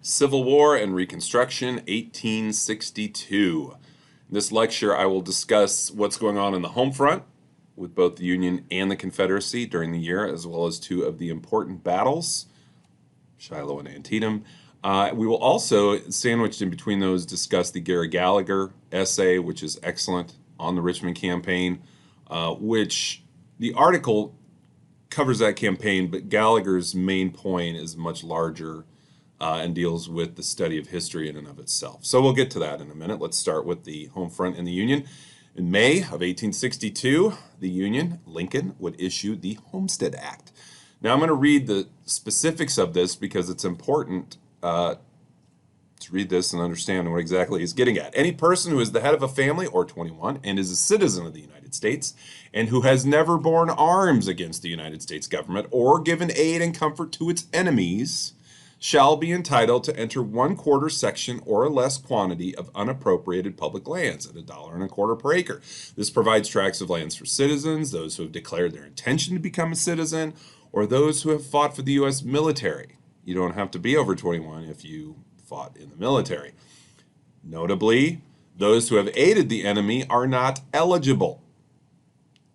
Civil War and Reconstruction, 1862. In this lecture, I will discuss what's going on in the home front with both the Union and the Confederacy during the year, as well as two of the important battles, Shiloh and Antietam. We will also, sandwiched in between those, discuss the Gary Gallagher essay, which is excellent, on the Richmond campaign, which the article covers that campaign, but Gallagher's main point is much larger and deals with the study of history in and of itself. So we'll get to that in a minute. Let's start with the home front and the Union. In May of 1862, the Union, Lincoln, would issue the Homestead Act. Now I'm going to read the specifics of this because it's important to read this and understand what exactly he's getting at. Any person who is the head of a family or 21 and is a citizen of the United States and who has never borne arms against the United States government or given aid and comfort to its enemies shall be entitled to enter 1/4 section or a less quantity of unappropriated public lands at $1.25 per acre. This provides tracts of lands for citizens, those who have declared their intention to become a citizen, or those who have fought for the U.S. military. You don't have to be over 21 if you fought in the military. Notably, those who have aided the enemy are not eligible.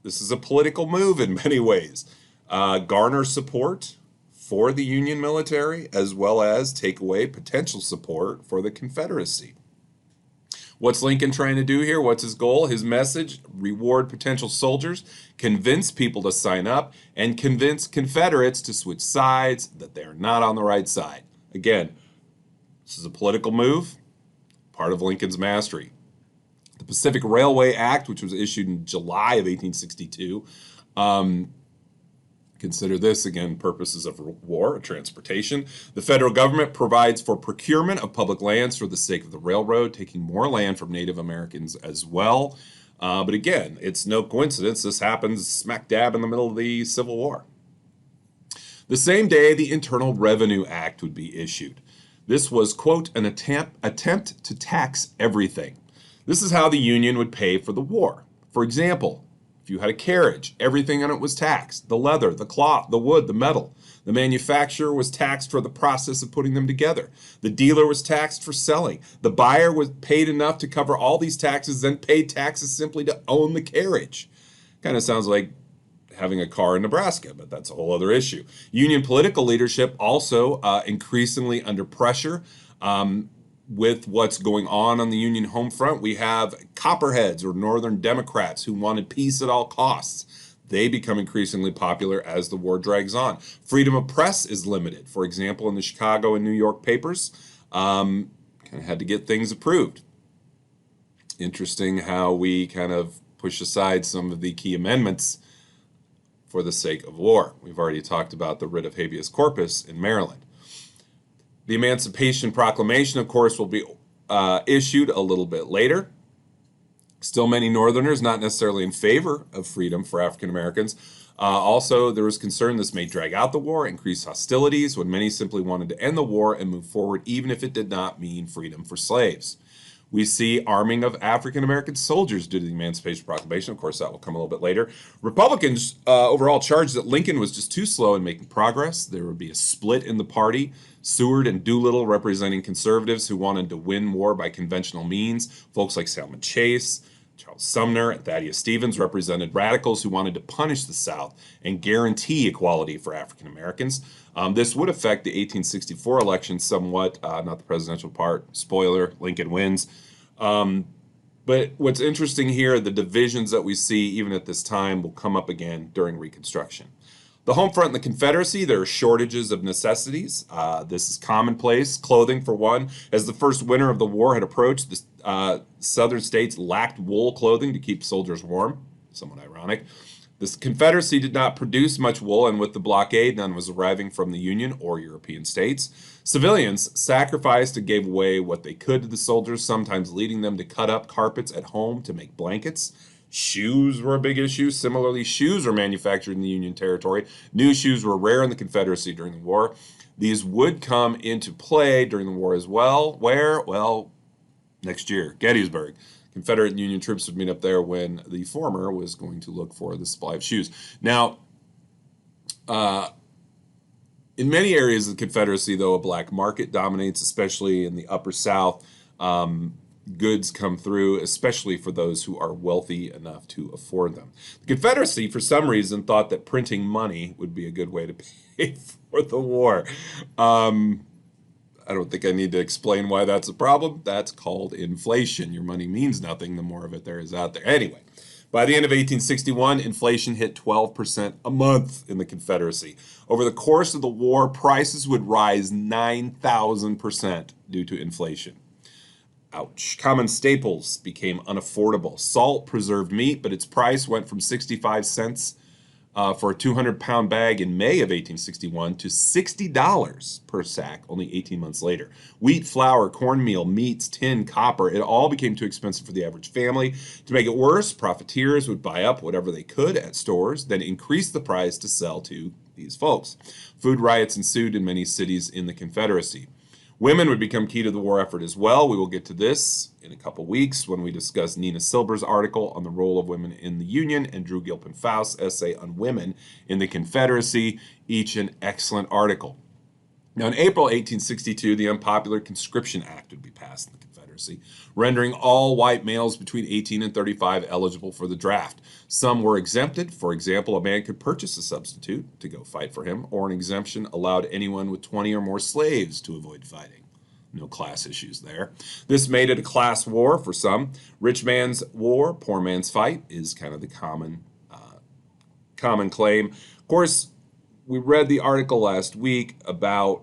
This is a political move in many ways. Garner support for the Union military, as well as take away potential support for the Confederacy. What's Lincoln trying to do here? What's his goal? His message: reward potential soldiers, convince people to sign up, and convince Confederates to switch sides, that they are not on the right side. Again, this is a political move, part of Lincoln's mastery. The Pacific Railway Act, which was issued in July of 1862, consider this, again, purposes of war, transportation. The federal government provides for procurement of public lands for the sake of the railroad, taking more land from Native Americans as well. But again, it's no coincidence this happens smack dab in the middle of the Civil War. The same day, the Internal Revenue Act would be issued. This was, quote, an attempt to tax everything. This is how the Union would pay for the war. For example, if you had a carriage, everything on it was taxed. The leather, the cloth, the wood, the metal. The manufacturer was taxed for the process of putting them together. The dealer was taxed for selling. The buyer was paid enough to cover all these taxes, then paid taxes simply to own the carriage. Kind of sounds like having a car in Nebraska, but that's a whole other issue. Union political leadership also increasingly under pressure. With what's going on the Union home front, we have Copperheads, or Northern Democrats, who wanted peace at all costs. They become increasingly popular as the war drags on. Freedom of press is limited. For example, in the Chicago and New York papers, kind of had to get things approved. Interesting how we kind of push aside some of the key amendments for the sake of war. We've already talked about the writ of habeas corpus in Maryland. The Emancipation Proclamation, of course, will be issued a little bit later. Still many Northerners not necessarily in favor of freedom for African Americans. Also, there was concern this may drag out the war, increase hostilities, when many simply wanted to end the war and move forward, even if it did not mean freedom for slaves. We see arming of African American soldiers due to the Emancipation Proclamation. Of course, that will come a little bit later. Republicans overall charged that Lincoln was just too slow in making progress. There would be a split in the party. Seward and Doolittle representing conservatives who wanted to win war by conventional means. Folks like Salmon Chase, Charles Sumner, and Thaddeus Stevens represented radicals who wanted to punish the South and guarantee equality for African Americans. This would affect the 1864 election somewhat, not the presidential part. Spoiler, Lincoln wins. But what's interesting here, the divisions that we see even at this time will come up again during Reconstruction. The home front in the Confederacy, there are shortages of necessities. This is commonplace. Clothing, for one. As the first winter of the war had approached, the southern states lacked wool clothing to keep soldiers warm. Somewhat ironic. The Confederacy did not produce much wool, and with the blockade, none was arriving from the Union or European states. Civilians sacrificed and gave away what they could to the soldiers, sometimes leading them to cut up carpets at home to make blankets. Shoes were a big issue. Similarly, shoes were manufactured in the Union territory. New shoes were rare in the Confederacy during the war. These would come into play during the war as well. Where? Well, next year, Gettysburg. Confederate and Union troops would meet up there when the former was going to look for the supply of shoes. Now, In many areas of the Confederacy, though, a black market dominates, especially in the upper South. Goods come through, especially for those who are wealthy enough to afford them. The Confederacy, for some reason, thought that printing money would be a good way to pay for the war. I don't think I need to explain why that's a problem. That's called inflation. Your money means nothing the more of it there is out there. Anyway, by the end of 1861, inflation hit 12% a month in the Confederacy. Over the course of the war, prices would rise 9,000% due to inflation. Ouch. Common staples became unaffordable. Salt preserved meat, but its price went from 65 cents for a 200-pound bag in May of 1861 to $60 per sack only 18 months later. Wheat, flour, cornmeal, meats, tin, copper, it all became too expensive for the average family. To make it worse, profiteers would buy up whatever they could at stores, then increase the price to sell to these folks. Food riots ensued in many cities in the Confederacy. Women would become key to the war effort as well. We will get to this in a couple weeks when we discuss Nina Silber's article on the role of women in the Union and Drew Gilpin Faust's essay on women in the Confederacy, each an excellent article. Now, in April 1862, the Unpopular Conscription Act would be passed in the Confederacy, rendering all white males between 18 and 35 eligible for the draft. Some were exempted. For example, a man could purchase a substitute to go fight for him, or an exemption allowed anyone with 20 or more slaves to avoid fighting. No class issues there. This made it a class war for some. Rich man's war, poor man's fight is kind of the common claim. Of course, we read the article last week about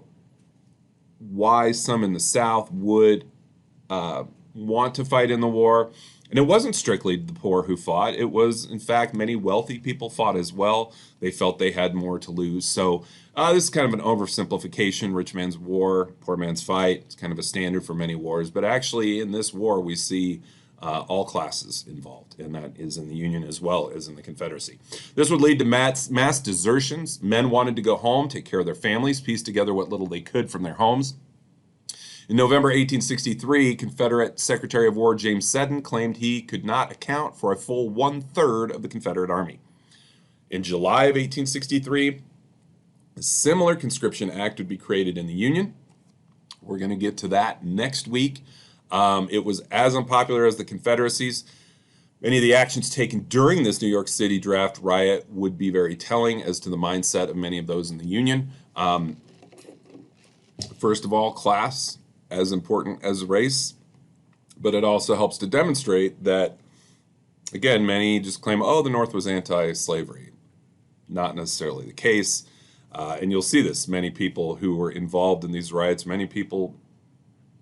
why some in the South would want to fight in the war. And it wasn't strictly the poor who fought. It was, in fact, many wealthy people fought as well. They felt they had more to lose. So this is kind of an oversimplification. Rich man's war, poor man's fight. It's kind of a standard for many wars. But actually, in this war, we see all classes involved, and that is in the Union as well as in the Confederacy. This would lead to mass desertions. Men wanted to go home, take care of their families, piece together what little they could from their homes. In November 1863, Confederate Secretary of War James Seddon claimed he could not account for a full one-third of the Confederate Army. In July of 1863, a similar conscription act would be created in the Union. We're going to get to that next week. It was as unpopular as the Confederacy's. Many of the actions taken during this New York City draft riot would be very telling as to the mindset of many of those in the Union. First of all, class, as important as race, but it also helps to demonstrate that, again, many just claim, oh, the North was anti-slavery. Not necessarily the case. And you'll see this. Many people who were involved in these riots, many people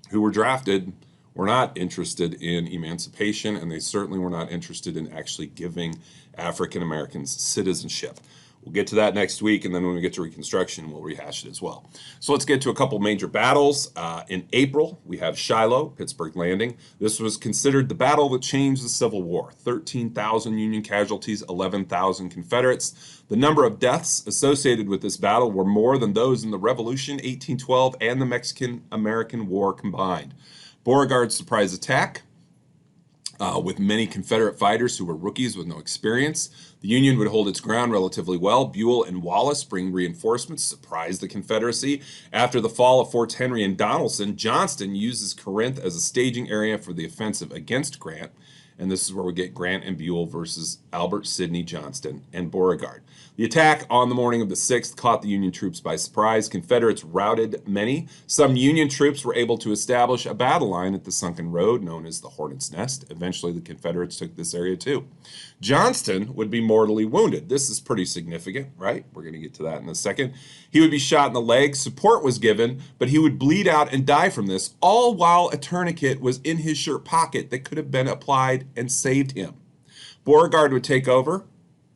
who were drafted were not interested in emancipation, and they certainly were not interested in actually giving African Americans citizenship. We'll get to that next week, and then when we get to Reconstruction, we'll rehash it as well. So let's get to a couple major battles. In April, we have Shiloh, Pittsburgh Landing. This was considered the battle that changed the Civil War. 13,000 Union casualties, 11,000 Confederates. The number of deaths associated with this battle were more than those in the Revolution, 1812, and the Mexican-American War combined. Beauregard's surprise attack, with many Confederate fighters who were rookies with no experience. The Union would hold its ground relatively well. Buell and Wallace bring reinforcements, surprise the Confederacy. After the fall of Forts Henry and Donelson, Johnston uses Corinth as a staging area for the offensive against Grant. And this is where we get Grant and Buell versus Albert, Sidney, Johnston, and Beauregard. The attack on the morning of the 6th caught the Union troops by surprise. Confederates routed many. Some Union troops were able to establish a battle line at the sunken road known as the Hornet's Nest. Eventually, the Confederates took this area too. Johnston would be mortally wounded. This is pretty significant, right? We're going to get to that in a second. He would be shot in the leg. Support was given, but he would bleed out and die from this, all while a tourniquet was in his shirt pocket that could have been applied and saved him. Beauregard would take over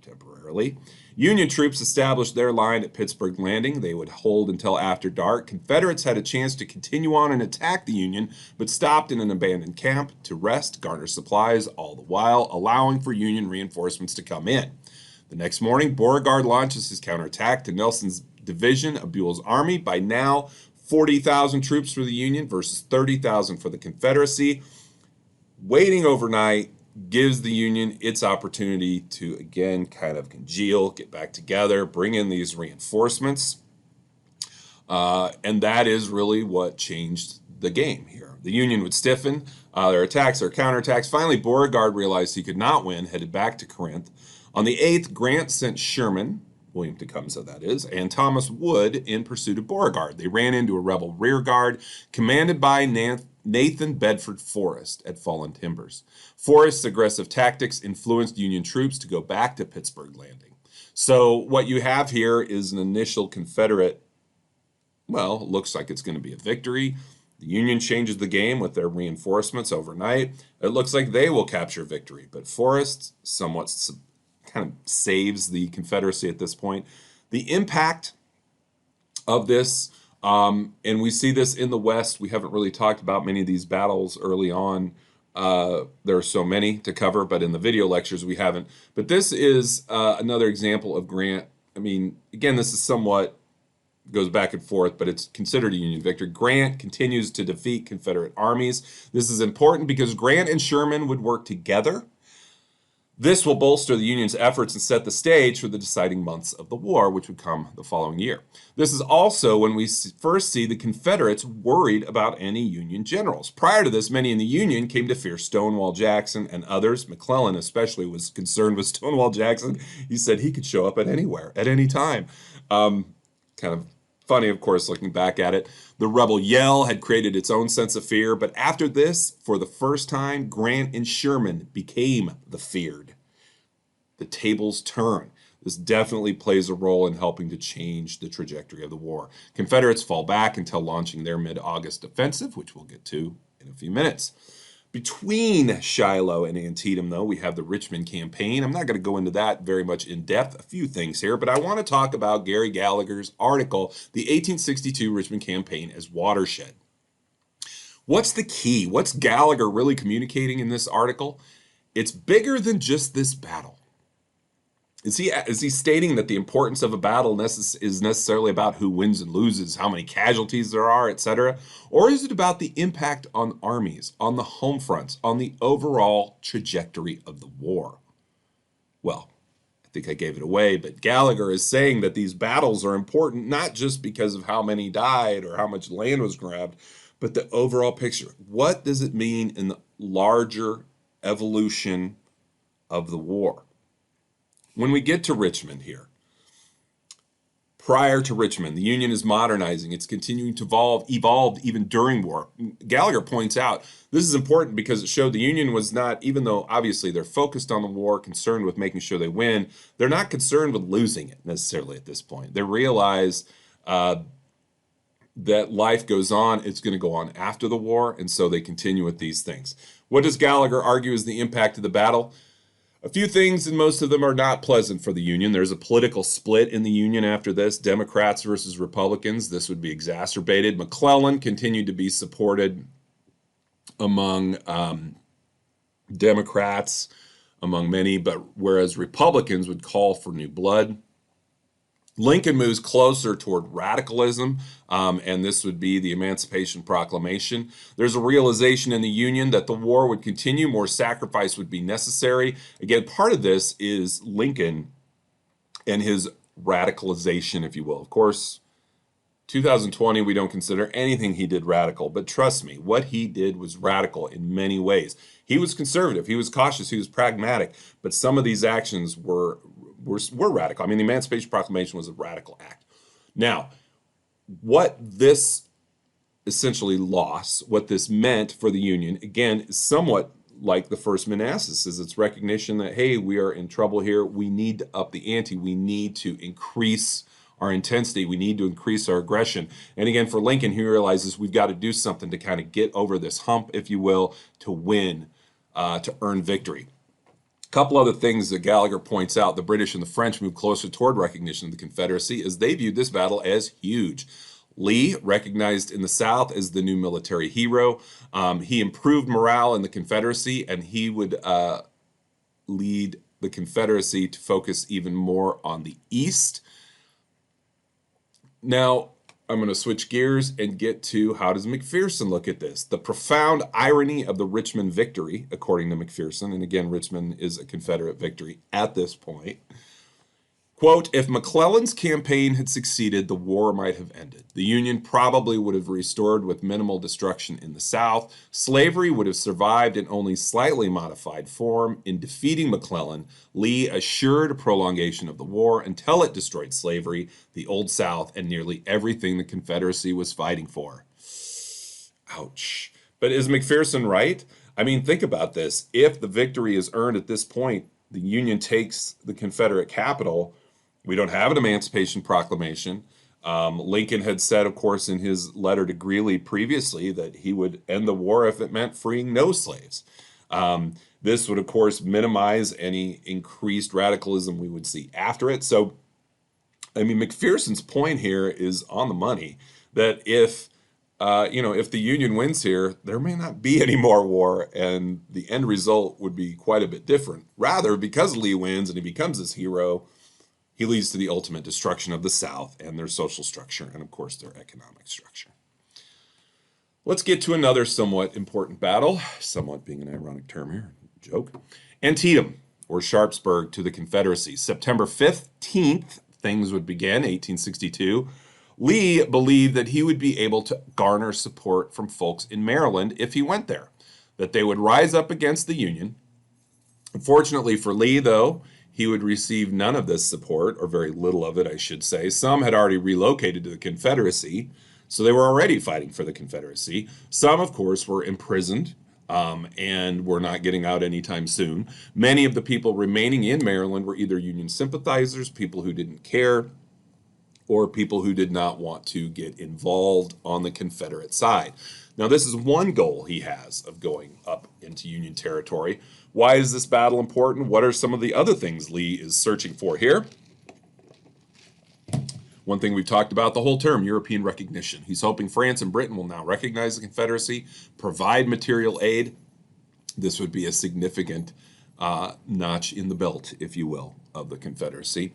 temporarily. Union troops established their line at Pittsburgh Landing. They would hold until after dark. Confederates had a chance to continue on and attack the Union, but stopped in an abandoned camp to rest, garner supplies, all the while allowing for Union reinforcements to come in. The next morning, Beauregard launches his counterattack to Nelson's division of Buell's army. By now, 40,000 troops for the Union versus 30,000 for the Confederacy. Waiting overnight gives the Union its opportunity to, again, kind of congeal, get back together, bring in these reinforcements. And that is really what changed the game here. The Union would stiffen their attacks, their counterattacks. Finally, Beauregard realized he could not win, headed back to Corinth. On the 8th, Grant sent Sherman, William Tecumseh that is, and Thomas Wood in pursuit of Beauregard. They ran into a rebel rear guard commanded by Nathan Bedford Forrest at Fallen Timbers. Forrest's aggressive tactics influenced Union troops to go back to Pittsburgh Landing. So what you have here is an initial Confederate, well, it looks like it's going to be a victory. The Union changes the game with their reinforcements overnight. It looks like they will capture victory, but Forrest somewhat kind of saves the Confederacy at this point. The impact of this, and we see this in the West. We haven't really talked about many of these battles early on. There are so many to cover, but in the video lectures we haven't. But this is another example of Grant. I mean, again, this is somewhat goes back and forth, but it's considered a Union victory. Grant continues to defeat Confederate armies. This is important because Grant and Sherman would work together. This will bolster the Union's efforts and set the stage for the deciding months of the war, which would come the following year. This is also when we first see the Confederates worried about any Union generals. Prior to this, many in the Union came to fear Stonewall Jackson and others. McClellan especially was concerned with Stonewall Jackson. He said he could show up at anywhere, at any time. Kind of funny, of course, looking back at it. The rebel yell had created its own sense of fear, but after this, for the first time, Grant and Sherman became the feared. The tables turn. This definitely plays a role in helping to change the trajectory of the war. Confederates fall back until launching their mid-August offensive, which we'll get to in a few minutes. Between Shiloh and Antietam, though, we have the Richmond campaign. I'm not going to go into that very much in depth, a few things here, but I want to talk about Gary Gallagher's article, The 1862 Richmond Campaign as Watershed. What's the key? What's Gallagher really communicating in this article? It's bigger than just this battle. Is he stating that the importance of a battle is necessarily about who wins and loses, how many casualties there are, etc.? Or is it about the impact on armies, on the home fronts, on the overall trajectory of the war? Well, I think I gave it away, but Gallagher is saying that these battles are important not just because of how many died or how much land was grabbed, but the overall picture. What does it mean in the larger evolution of the war? When we get to Richmond here, prior to Richmond, the Union is modernizing. It's continuing to evolve even during war. Gallagher points out this is important because it showed the Union was not, even though obviously they're focused on the war, concerned with making sure they win, they're not concerned with losing it necessarily at this point. They realize that life goes on. It's going to go on after the war, and so they continue with these things. What does Gallagher argue is the impact of the battle? A few things, and most of them are not pleasant for the Union. There's a political split in the Union after this, Democrats versus Republicans. This would be exacerbated. McClellan continued to be supported among Democrats, among many, but whereas Republicans would call for new blood. Lincoln moves closer toward radicalism, and this would be the Emancipation Proclamation. There's a realization in the Union that the war would continue, more sacrifice would be necessary. Again, part of this is Lincoln and his radicalization, if you will. Of course, 2020, we don't consider anything he did radical, but trust me, what he did was radical in many ways. He was conservative, he was cautious, he was pragmatic, but some of these actions were radical. I mean, the Emancipation Proclamation was a radical act. Now, what this essentially loss, what this meant for the Union, again, is somewhat like the First Manassas, is its recognition that, hey, we are in trouble here. We need to up the ante. We need to increase our intensity. We need to increase our aggression. And again, for Lincoln, he realizes we've got to do something to kind of get over this hump, if you will, to win, to earn victory. A couple other things that Gallagher points out: the British and the French moved closer toward recognition of the Confederacy as they viewed this battle as huge. Lee, recognized in the South as the new military hero, he improved morale in the Confederacy, and he would lead the Confederacy to focus even more on the East. Now, I'm going to switch gears and get to how does McPherson look at this? The profound irony of the Richmond victory, according to McPherson, and again, Richmond is a Confederate victory at this point. Quote, if McClellan's campaign had succeeded, the war might have ended. The Union probably would have restored with minimal destruction in the South. Slavery would have survived in only slightly modified form. In defeating McClellan, Lee assured a prolongation of the war until it destroyed slavery, the Old South, and nearly everything the Confederacy was fighting for. Ouch. But is McPherson right? I mean, think about this. If the victory is earned at this point, the Union takes the Confederate capital. We don't have an Emancipation Proclamation. Lincoln had said, of course, in his letter to Greeley previously that he would end the war if it meant freeing no slaves. This would, of course, minimize any increased radicalism we would see after it. So, I mean, McPherson's point here is on the money that if the Union wins here, there may not be any more war, and the end result would be quite a bit different. Rather, because Lee wins and he becomes this hero, he leads to the ultimate destruction of the South and their social structure and, of course, their economic structure. Let's get to another somewhat important battle, somewhat being an ironic term here, joke. Antietam, or Sharpsburg, to the Confederacy. September 15th, things would begin, 1862. Lee believed that he would be able to garner support from folks in Maryland if he went there, that they would rise up against the Union. Unfortunately for Lee, though, he would receive none of this support, or very little of it, I should say. Some had already relocated to the Confederacy, so they were already fighting for the Confederacy. Some, of course, were imprisoned and were not getting out anytime soon. Many of the people remaining in Maryland were either Union sympathizers, people who didn't care, or people who did not want to get involved on the Confederate side. Now, this is one goal he has of going up into Union territory. Why is this battle important? What are some of the other things Lee is searching for here? One thing we've talked about the whole term, European recognition. He's hoping France and Britain will now recognize the Confederacy, provide material aid. This would be a significant notch in the belt, if you will, of the Confederacy.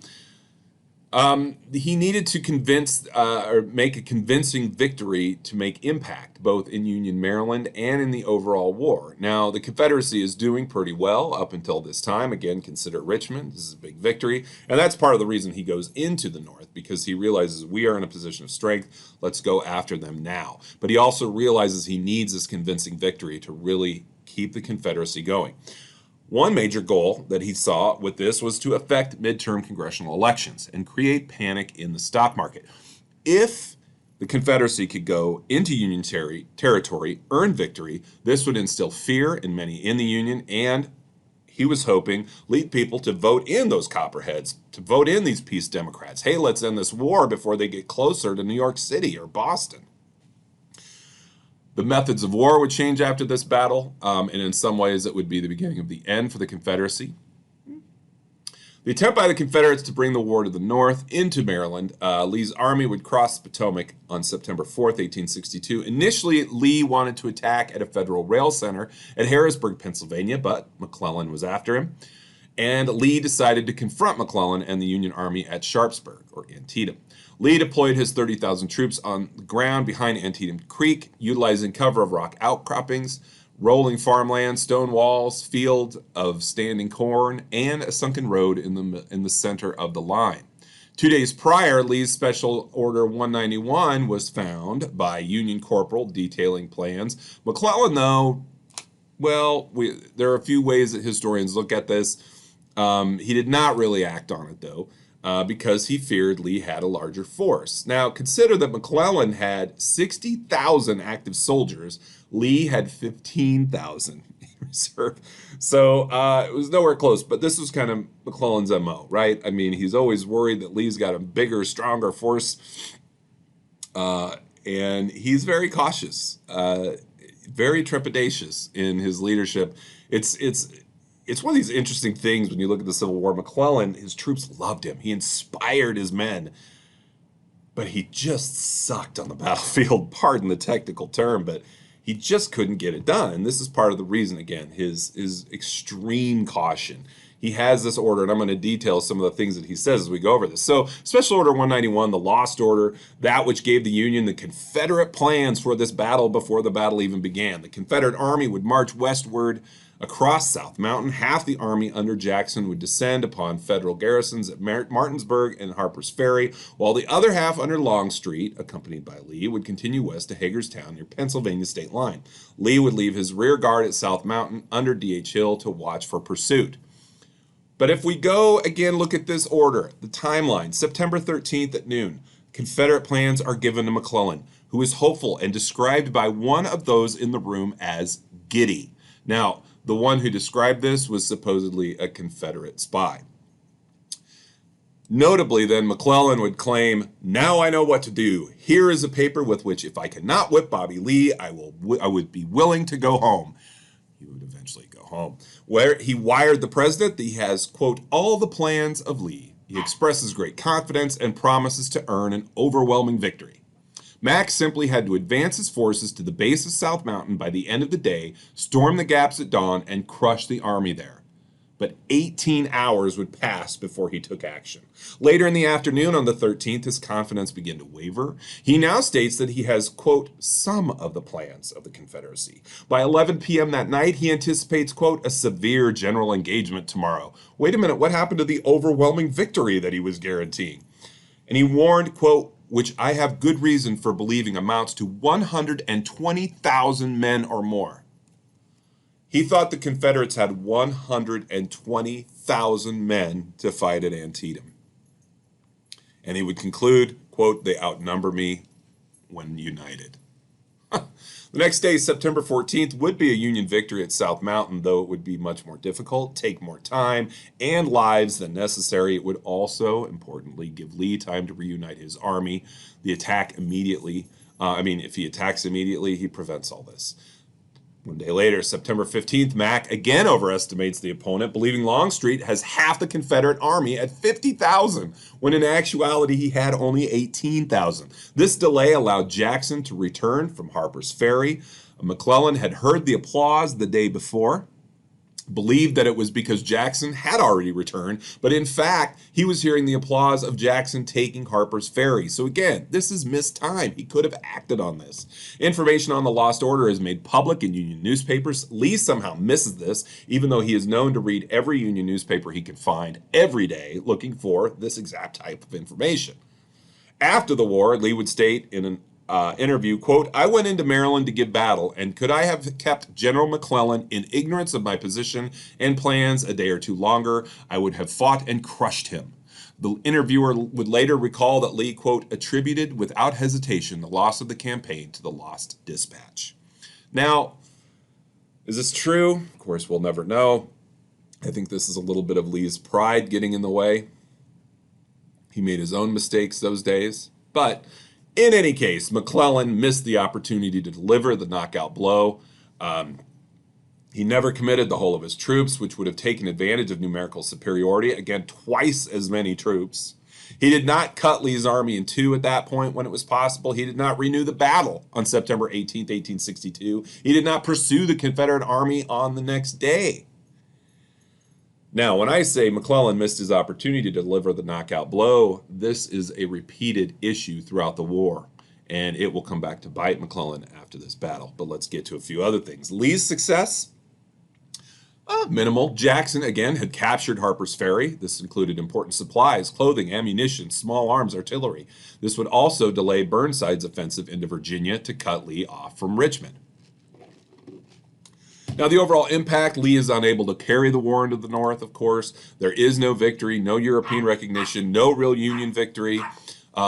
He needed to convince or make a convincing victory to make impact, both in Union Maryland and in the overall war. Now, the Confederacy is doing pretty well up until this time. Again, consider Richmond. This is a big victory. And that's part of the reason he goes into the North, because he realizes we are in a position of strength. Let's go after them now. But he also realizes he needs this convincing victory to really keep the Confederacy going. One major goal that he saw with this was to affect midterm congressional elections and create panic in the stock market. If the Confederacy could go into Union territory, earn victory, this would instill fear in many in the Union, and he was hoping lead people to vote in those Copperheads, to vote in these peace Democrats. Hey, let's end this war before they get closer to New York City or Boston. The methods of war would change after this battle, and in some ways it would be the beginning of the end for the Confederacy. The attempt by the Confederates to bring the war to the north into Maryland, Lee's army would cross the Potomac on September 4th, 1862. Initially, Lee wanted to attack at a federal rail center at Harrisburg, Pennsylvania, but McClellan was after him. And Lee decided to confront McClellan and the Union Army at Sharpsburg, or Antietam. Lee deployed his 30,000 troops on the ground behind Antietam Creek, utilizing cover of rock outcroppings, rolling farmland, stone walls, field of standing corn, and a sunken road in the center of the line. 2 days prior, Lee's Special Order 191 was found by Union corporal detailing plans. McClellan, though, well, there are a few ways that historians look at this. He did not really act on it, though, because he feared Lee had a larger force. Now, consider that McClellan had 60,000 active soldiers. Lee had 15,000 in reserve. So it was nowhere close, but this was kind of McClellan's MO, right? I mean, he's always worried that Lee's got a bigger, stronger force, and he's very cautious, very trepidatious in his leadership. It's one of these interesting things when you look at the Civil War. McClellan, his troops loved him. He inspired his men, but he just sucked on the battlefield, pardon the technical term, but he just couldn't get it done. And this is part of the reason, again, his extreme caution. he has this order, and I'm going to detail some of the things that he says as we go over this. So, Special Order 191, the Lost Order, that which gave the Union the Confederate plans for this battle before the battle even began. The Confederate Army would march westward across South Mountain. Half the army under Jackson would descend upon federal garrisons at Martinsburg and Harper's Ferry, while the other half under Longstreet, accompanied by Lee, would continue west to Hagerstown near Pennsylvania state line. Lee would leave his rear guard at South Mountain under D.H. Hill to watch for pursuit. But if we go again, look at this order, the timeline, September 13th at noon. Confederate plans are given to McClellan, who is hopeful and described by one of those in the room as giddy. Now, the one who described this was supposedly a Confederate spy. Notably, then, McClellan would claim, "Now I know what to do. Here is a paper with which, if I cannot whip Bobby Lee, I would be willing to go home." He would eventually go home. Where he wired the president that he has, quote, "all the plans of Lee." He expresses great confidence and promises to earn an overwhelming victory. Mack simply had to advance his forces to the base of South Mountain by the end of the day, storm the gaps at dawn, and crush the army there. But 18 hours would pass before he took action. Later in the afternoon on the 13th, his confidence began to waver. He now states that he has, quote, "some of the plans of the Confederacy." By 11 p.m. that night, he anticipates, quote, "a severe general engagement tomorrow." Wait a minute, what happened to the overwhelming victory that he was guaranteeing? And he warned, quote, "which I have good reason for believing amounts to 120,000 men or more." He thought the Confederates had 120,000 men to fight at Antietam. And he would conclude, quote, "they outnumber me when united." The next day, September 14th, would be a Union victory at South Mountain, though it would be much more difficult, take more time and lives than necessary. It would also, importantly, give Lee time to reunite his army. The attack immediately, if he attacks immediately, he prevents all this. One day later, September 15th, Mack again overestimates the opponent, believing Longstreet has half the Confederate army at 50,000, when in actuality he had only 18,000. This delay allowed Jackson to return from Harper's Ferry. McClellan had heard the applause the day before, believed that it was because Jackson had already returned, but in fact, he was hearing the applause of Jackson taking Harper's Ferry. So again, this is missed time. He could have acted on this. Information on the lost order is made public in Union newspapers. Lee somehow misses this, even though he is known to read every Union newspaper he can find every day looking for this exact type of information. After the war, Lee would state in an interview, quote, "I went into Maryland to give battle, and could I have kept General McClellan in ignorance of my position and plans a day or two longer, I would have fought and crushed him." The interviewer would later recall that Lee, quote, "attributed without hesitation the loss of the campaign to the lost dispatch." Now, is this true? Of course, we'll never know. I think this is a little bit of Lee's pride getting in the way. He made his own mistakes those days, but in any case, McClellan missed the opportunity to deliver the knockout blow. He never committed the whole of his troops, which would have taken advantage of numerical superiority. Again, twice as many troops. He did not cut Lee's army in two at that point when it was possible. He did not renew the battle on September 18th, 1862. He did not pursue the Confederate army on the next day. Now, when I say McClellan missed his opportunity to deliver the knockout blow, this is a repeated issue throughout the war, and it will come back to bite McClellan after this battle. But let's get to a few other things. Lee's success? Minimal. Jackson, again, had captured Harper's Ferry. This included important supplies, clothing, ammunition, small arms, artillery. This would also delay Burnside's offensive into Virginia to cut Lee off from Richmond. Now, the overall impact, Lee is unable to carry the war into the North, of course. There is no victory, no European recognition, no real Union victory.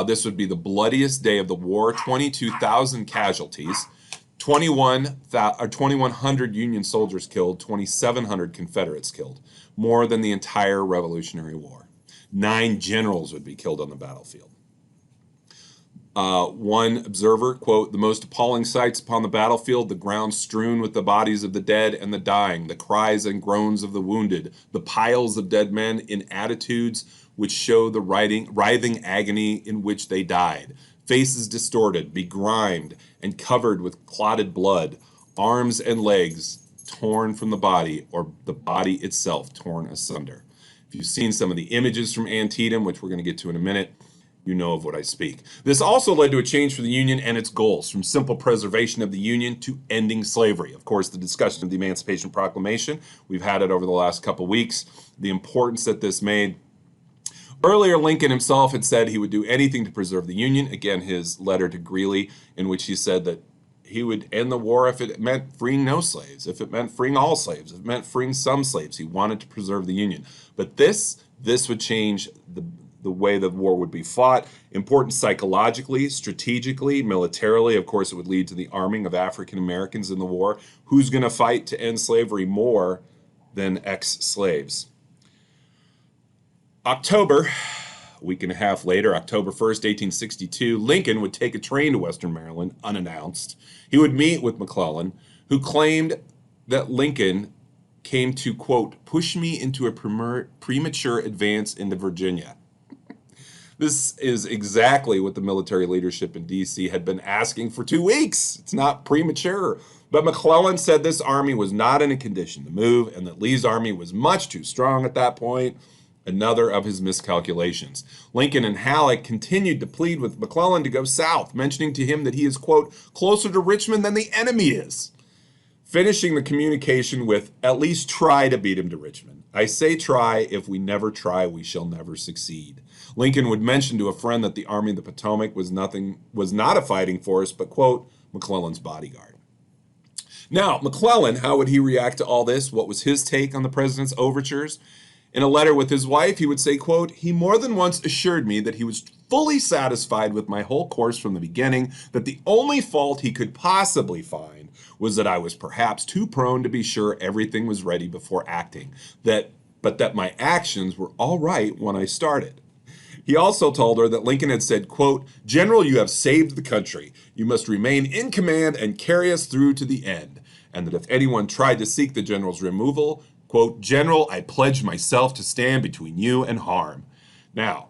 This would be the bloodiest day of the war, 22,000 casualties, 2,100 Union soldiers killed, 2,700 Confederates killed, more than the entire Revolutionary War. 9 generals would be killed on the battlefield. One observer, quote, "the most appalling sights upon the battlefield, the ground strewn with the bodies of the dead and the dying, the cries and groans of the wounded, the piles of dead men in attitudes which show the writhing agony in which they died, faces distorted, begrimed, and covered with clotted blood, arms and legs torn from the body, or the body itself torn asunder." If you've seen some of the images from Antietam, which we're going to get to in a minute, you know of what I speak. This also led to a change for the Union and its goals, from simple preservation of the Union to ending slavery. Of course, the discussion of the Emancipation Proclamation, we've had it over the last couple weeks, the importance that this made. Earlier, Lincoln himself had said he would do anything to preserve the Union. Again, his letter to Greeley, in which he said that he would end the war if it meant freeing no slaves, if it meant freeing all slaves, if it meant freeing some slaves. He wanted to preserve the Union. But this would change the way the war would be fought. Important psychologically, strategically, militarily. Of course, it would lead to the arming of African Americans in the war. Who's going to fight to end slavery more than ex-slaves? October, a week and a half later, October 1st, 1862, Lincoln would take a train to Western Maryland unannounced. He would meet with McClellan, who claimed that Lincoln came to, quote, push me into a premature advance into Virginia. This is exactly what the military leadership in D.C. had been asking for 2 weeks. It's not premature. But McClellan said this army was not in a condition to move and that Lee's army was much too strong at that point. Another of his miscalculations. Lincoln and Halleck continued to plead with McClellan to go south, mentioning to him that he is, quote, closer to Richmond than the enemy is. Finishing the communication with, at least try to beat him to Richmond. I say try. If we never try, we shall never succeed. Lincoln would mention to a friend that the Army of the Potomac was not a fighting force, but, quote, McClellan's bodyguard. Now, McClellan, how would he react to all this? What was his take on the president's overtures? In a letter with his wife, he would say, quote, he more than once assured me that he was fully satisfied with my whole course from the beginning, that the only fault he could possibly find was that I was perhaps too prone to be sure everything was ready before acting, but that my actions were all right when I started. He also told her that Lincoln had said, quote, General, you have saved the country. You must remain in command and carry us through to the end. And that if anyone tried to seek the general's removal, quote, General, I pledge myself to stand between you and harm. Now,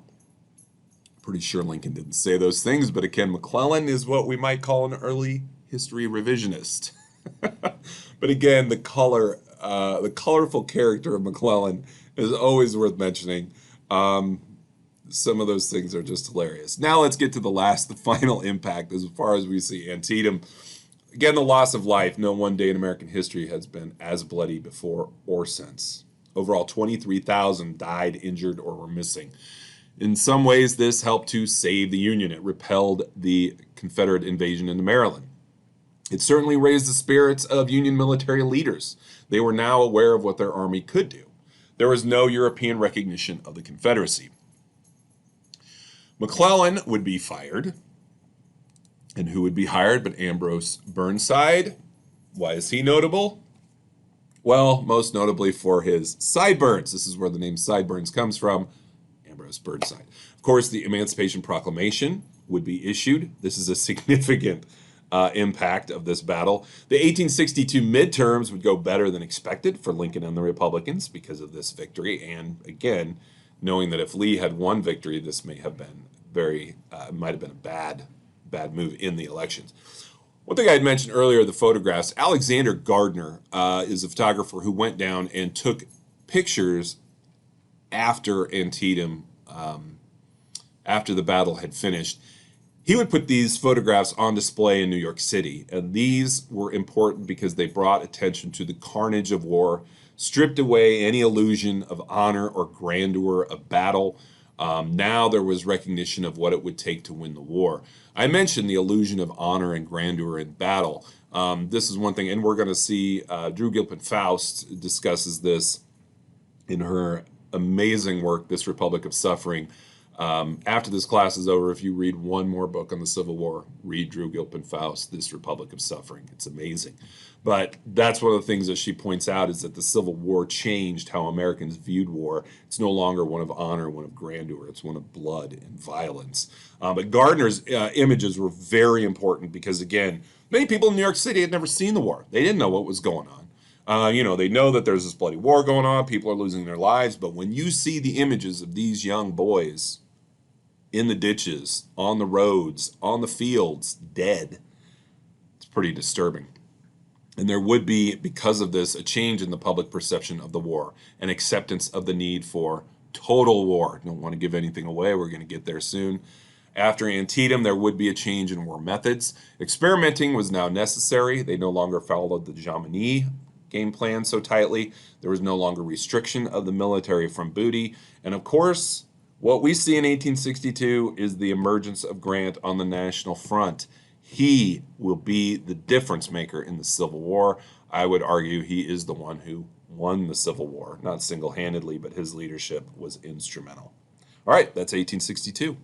pretty sure Lincoln didn't say those things, but again, McClellan is what we might call an early history revisionist. But again, the colorful character of McClellan is always worth mentioning. Some of those things are just hilarious. Now let's get to the final impact as far as we see Antietam. Again, the loss of life. No one day in American history has been as bloody before or since. Overall, 23,000 died, injured, or were missing. In some ways, this helped to save the Union. It repelled the Confederate invasion into Maryland. It certainly raised the spirits of Union military leaders. They were now aware of what their army could do. There was no European recognition of the Confederacy. McClellan would be fired. And who would be hired but Ambrose Burnside? Why is he notable? Well, most notably for his sideburns. This is where the name sideburns comes from, Ambrose Burnside. Of course, the Emancipation Proclamation would be issued. This is a significant impact of this battle. The 1862 midterms would go better than expected for Lincoln and the Republicans because of this victory. And again, knowing that if Lee had won victory, this may have been might have been a bad move in the elections. One thing I had mentioned earlier, the photographs. Alexander Gardner is a photographer who went down and took pictures after Antietam, after the battle had finished. He would put these photographs on display in New York City, and these were important because they brought attention to the carnage of war, stripped away any illusion of honor or grandeur of battle. Now there was recognition of what it would take to win the war. I mentioned the illusion of honor and grandeur in battle. This is one thing, and we're going to see Drew Gilpin Faust discusses this in her amazing work, This Republic of Suffering. After this class is over, if you read one more book on the Civil War, read Drew Gilpin Faust, This Republic of Suffering. It's amazing. But that's one of the things that she points out is that the Civil War changed how Americans viewed war. It's no longer one of honor, one of grandeur. It's one of blood and violence. But Gardner's images were very important because, again, many people in New York City had never seen the war. They didn't know what was going on. They know that there's this bloody war going on. People are losing their lives. But when you see the images of these young boys in the ditches, on the roads, on the fields, dead, it's pretty disturbing. And there would be, because of this, a change in the public perception of the war, an acceptance of the need for total war. Don't want to give anything away. We're going to get there soon. After Antietam, there would be a change in war methods. Experimenting was now necessary. They no longer followed the Jomini game plan so tightly. There was no longer restriction of the military from booty. And of course, what we see in 1862 is the emergence of Grant on the National Front. He will be the difference maker in the Civil War. I would argue he is the one who won the Civil War, not single handedly, but his leadership was instrumental. All right, that's 1862.